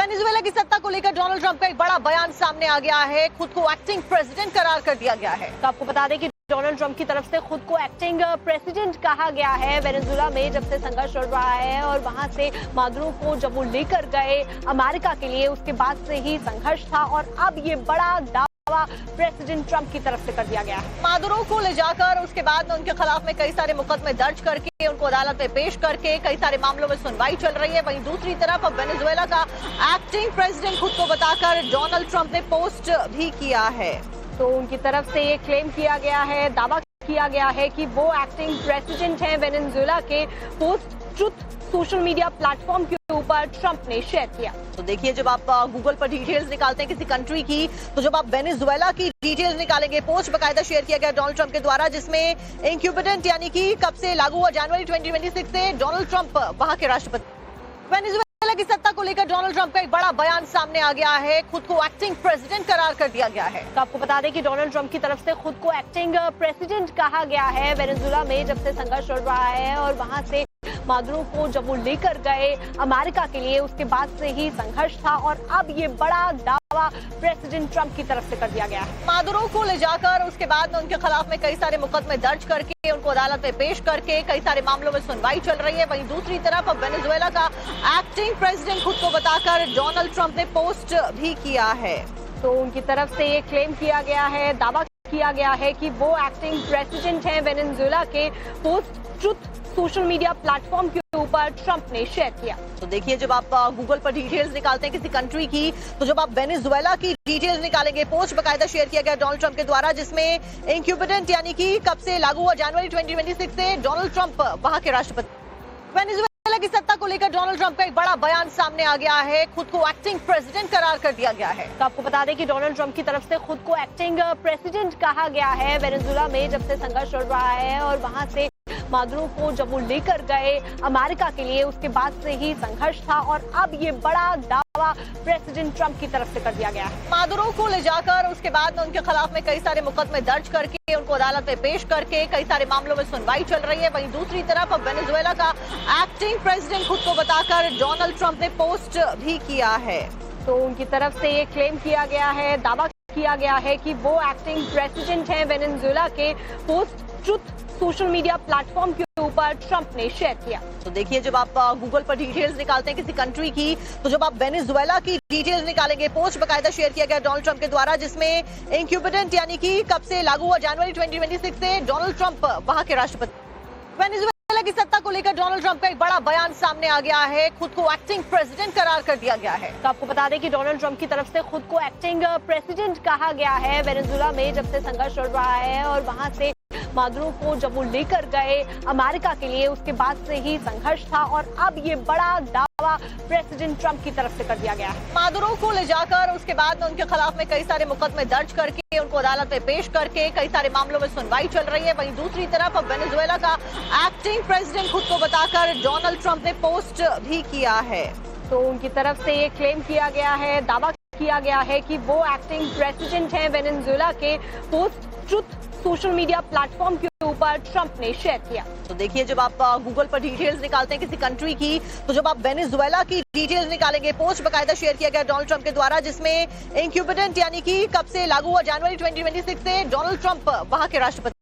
Venezuela की सत्ता को लेकर डोनाल्ड ट्रंप का एक बड़ा बयान सामने आ गया है। खुद को एक्टिंग प्रेसिडेंट करार कर दिया गया है। तो आपको बता दें कि डोनाल्ड ट्रंप की तरफ से खुद को एक्टिंग प्रेसिडेंट कहा गया है। वेनेजुएला में जब से संघर्ष चल रहा है और वहां से मादुरो को जब वो लेकर गए अमेरिका के लिए, उसके बाद से ही संघर्ष था और अब ये बड़ा दावा प्रेसिडेंट ट्रंप की तरफ से कर दिया गया है। मादुरो को ले जाकर उसके बाद में उनके खिलाफ में कई सारे मुकदमे दर्ज करके उनको अदालत में पेश करके कई सारे मामलों में सुनवाई चल रही है। वहीं दूसरी तरफ अब वेनेजुएला का एक्टिंग प्रेसिडेंट खुद को बताकर डोनाल्ड ट्रंप ने पोस्ट भी किया है। तो उनकी तरफ से ये क्लेम किया गया है, दावा किया गया है कि वो एक्टिंग प्रेसिडेंट हैं। वेनेजुएला के post truth social media platform के ऊपर ट्रंप ने शेयर किया। तो देखिए, जब आप गूगल पर डिटेल्स निकालते हैं किसी कंट्री की, तो जब आप वेनेजुएला की डिटेल्स निकालेंगे, पोस्ट बकायदा शेयर किया गया डोनाल्ड ट्रंप के द्वारा, जिसमें इंक्यूबेटेंट यानी कि कब से लागू हुआ, जनवरी 2026 से डोनाल्ड ट्रंप वहां के राष्ट्रपति। वेनेजुएला की सत्ता को लेकर डोनाल्ड ट्रंप का एक बड़ा बयान सामने आ गया है। खुद को एक्टिंग प्रेसिडेंट करार कर दिया गया है। तो आपको बता दें कि डोनाल्ड ट्रंप की तरफ से खुद को एक्टिंग प्रेसिडेंट कहा गया है। वेनेजुएला में जब से संघर्ष चल रहा है और वहां से मादुरो को जब वो लेकर गए अमेरिका के लिए, उसके बाद से ही संघर्ष था और अब ये बड़ा दावा प्रेसिडेंट ट्रंप की तरफ से कर दिया गया है। मादुरो को ले जाकर उसके बाद में उनके खिलाफ में कई सारे मुकदमे दर्ज करके उनको अदालत में पेश करके कई सारे मामलों में सुनवाई चल रही है। वहीं दूसरी तरफ अब वेनेजुएला का एक्टिंग प्रेसिडेंट खुद को बताकर डोनाल्ड ट्रंप ने पोस्ट भी किया है। तो उनकी तरफ से ये क्लेम किया गया है, दावा किया गया है कि वो एक्टिंग प्रेसिडेंट हैं। वेनेजुएला के post truth social media platform के ऊपर ट्रंप ने शेयर किया। तो देखिए, जब आप गूगल पर डिटेल्स निकालते हैं किसी कंट्री की, तो जब आप वेनेजुएला की डिटेल्स निकालेंगे, पोस्ट बकायदा शेयर किया गया डोनाल्ड ट्रंप के द्वारा, जिसमें इंक्यूबेटेंट यानी कि कब से लागू हुआ, जनवरी 2026 से डोनाल्ड ट्रंप वहां के राष्ट्रपति। वेनेजुएला की सत्ता को लेकर डोनाल्ड ट्रंप का एक बड़ा बयान सामने आ गया है। खुद को एक्टिंग प्रेसिडेंट करार कर दिया गया है। तो आपको बता दें कि डोनाल्ड ट्रंप की तरफ से खुद को एक्टिंग प्रेसिडेंट कहा गया है। वेनेजुएला में जब से संघर्ष चल रहा है और वहां से मादुरो को जब वो लेकर गए अमेरिका के लिए, उसके बाद से ही संघर्ष था और अब ये बड़ा दावा प्रेसिडेंट ट्रंप की तरफ से कर दिया गया है। मादुरो को ले जाकर उसके बाद में उनके खिलाफ में कई सारे मुकदमे दर्ज करके उनको अदालत में पेश करके कई सारे मामलों में सुनवाई चल रही है। वहीं दूसरी तरफ अब वेनेजुएला का एक्टिंग प्रेसिडेंट खुद को बताकर डोनाल्ड ट्रंप ने पोस्ट भी किया है। तो उनकी तरफ से ये क्लेम किया गया है, दावा किया गया है कि वो एक्टिंग प्रेसिडेंट हैं। वेनेजुएला के post truth social media platform के ऊपर ट्रंप ने शेयर किया। तो देखिए, जब आप गूगल पर डिटेल्स निकालते हैं किसी कंट्री की, तो जब आप वेनेजुएला की डिटेल्स निकालेंगे, पोस्ट बकायदा शेयर किया गया डोनाल्ड ट्रंप के द्वारा, जिसमें इंक्यूबेटेंट यानी कि कब से लागू हुआ, जनवरी 2026 से डोनाल्ड ट्रंप वहां के राष्ट्रपति। वेनेजुएला की सत्ता को लेकर डोनाल्ड ट्रंप का एक बड़ा बयान सामने आ गया है। खुद को एक्टिंग प्रेसिडेंट करार कर दिया गया है। तो आपको बता दें कि डोनाल्ड ट्रंप की तरफ से खुद को एक्टिंग प्रेसिडेंट कहा गया है। वेनेजुएला में जब से संघर्ष चल रहा है और वहां से मादुरो को जब वो लेकर गए अमेरिका के लिए, उसके बाद से ही संघर्ष था और अब ये बड़ा दावा प्रेसिडेंट ट्रंप की तरफ से कर दिया गया है। मादुरो को ले जाकर उसके बाद में उनके खिलाफ में कई सारे मुकदमे दर्ज करके उनको अदालत में पेश करके कई सारे मामलों में सुनवाई चल रही है। वहीं दूसरी तरफ अब वेनेजुएला का एक्टिंग प्रेसिडेंट खुद को बताकर डोनाल्ड ट्रंप ने पोस्ट भी किया है। तो उनकी तरफ से ये क्लेम किया गया है, दावा किया गया है कि वो एक्टिंग प्रेसिडेंट हैं। वेनेजुएला के post truth social media platform के ऊपर ट्रंप ने शेयर किया। तो देखिए, जब आप गूगल पर डिटेल्स निकालते हैं किसी कंट्री की, तो जब आप वेनेजुएला की डिटेल्स निकालेंगे, पोस्ट बकायदा शेयर किया गया डोनाल्ड ट्रंप के द्वारा, जिसमें इंक्यूबेटेंट यानी कि कब से लागू हुआ, जनवरी 2026 से डोनाल्ड ट्रंप वहां के राष्ट्रपति।